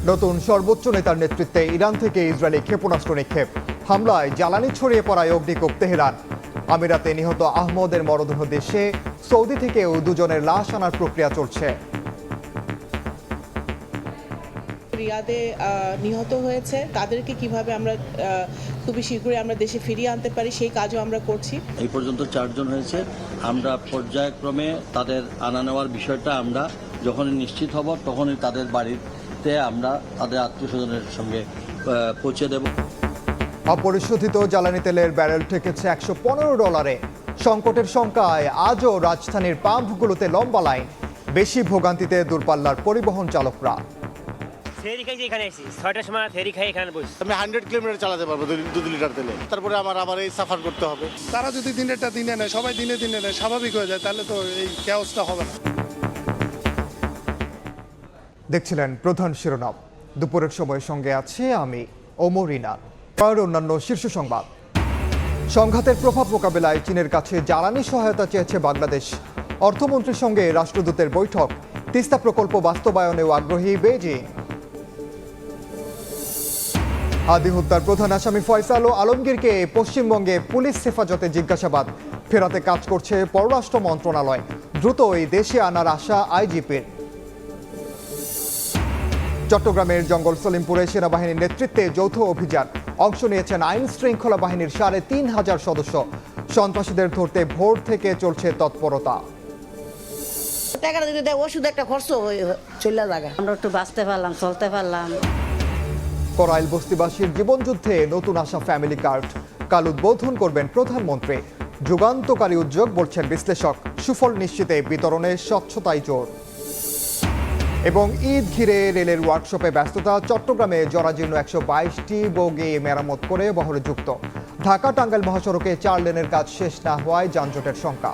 নতুন সর্বোচ্চ নেতার নেতৃত্বে ইরান থেকে ইসরায়েলি ক্ষেপণাস্ত্র নিক্ষেপ, হামলায় জ্বালানি ছড়িয়ে পড়ায় অগ্নিকোপ তেহরান। আমিরাতে নিহত আহমদের মরদেহ দেশে, সৌদি থেকেও দুজনের লাশ আনার প্রক্রিয়া চলছে। রিয়াদে নিহত হয়েছে তাদেরকে কিভাবে আমরা খুবই শীঘ্রই আমরা দেশে ফিরিয়ে আনতে পারি সেই কাজও আমরা করছি। এই পর্যন্ত 4 জন হয়েছে। আমরা পর্যায়ক্রমে তাদের আনা নেওয়ার বিষয়টা আমরা যখনই নিশ্চিত হব তখনই তাদের বাড়িতে আমরা তাদের আত্মীয় স্বজনের সঙ্গে পৌঁছে দেব। অপরিশোধিত জ্বালানি তেলের ব্যারেল ঠেকেছে $115। সংকটের শঙ্কায় আজও রাজধানীর পাম্পগুলোতে লম্বা লাইন, বেশি ভোগান্তিতে দূরপাল্লার পরিবহন চালকরা। ফেরি খাই এখানে এসেছি 6টার সময় ফেরি খাই এখানে বসছি। আমি 100 কিলোমিটার চালাতে পারবো 2 লিটার তেলে, তারপরে আমার আবার এই সাফার করতে হবে। তারা যদি দিনেরটা দিনে নেয়, সবাই দিনে দিনে নেয়, স্বাভাবিক হয়ে যায়, তাহলে তো এই ক্যাওসটা হবে না। দেখছিলেন প্রধান শিরোনাম। দুপুরের সময়ের সঙ্গে আছি আমি ওমর ইনান। অন্যান্য শীর্ষ সংবাদ। সংঘাতের প্রভাব মোকাবেলায় চীনের কাছে জ্বালানি সহায়তা চেয়েছে বাংলাদেশ। অর্থমন্ত্রীর সঙ্গে রাষ্ট্রদূতের বৈঠক। তিস্তা প্রকল্প বাস্তবায়নেও আগ্রহী বেইজিং। হাদি হত্যার প্রধান আসামি ফয়সাল ও আলমগীরকে পশ্চিমবঙ্গে পুলিশ হেফাজতে জিজ্ঞাসাবাদ। ফেরাতে কাজ করছে পররাষ্ট্র মন্ত্রণালয়। দ্রুতই দেশে আনার আশা আইজিপির। চট্টগ্রামের জঙ্গল সলিমপুরে সেনাবাহিনীর নেতৃত্বে যৌথ অভিযান। অংশ নিয়েছেন আইন শৃঙ্খলা বাহিনীর ৩,৫০০ সদস্য। সন্ত্রাসীদের ধরতে ভোর থেকে চলছে তৎপরতা। টাকাটা যদি দেয় ওষুধ একটা খরচ চলে জায়গা আমরা একটু বাঁচতে পারলাম, চলতে পারলাম। করাইল বস্তিবাসীর জীবনযুদ্ধে নতুন আসা ফ্যামিলি কার্ড কাল উদ্বোধন করবেন প্রধানমন্ত্রী। যুগান্তকারী উদ্যোগ বলছেন বিশ্লেষক। সুফল নিশ্চিতে বিতরণে স্বচ্ছতাই জোর। এবং ঈদ ঘিরে রেলের ওয়ার্কশপে ব্যস্ততা। চট্টগ্রামে জরাজীর্ণ 122টি বগি মেরামত করে বহরে যুক্ত। ঢাকা টাঙ্গাইল মহাসড়কে 4 লেনের কাজ শেষ না হওয়ায় যানজটের শঙ্কা।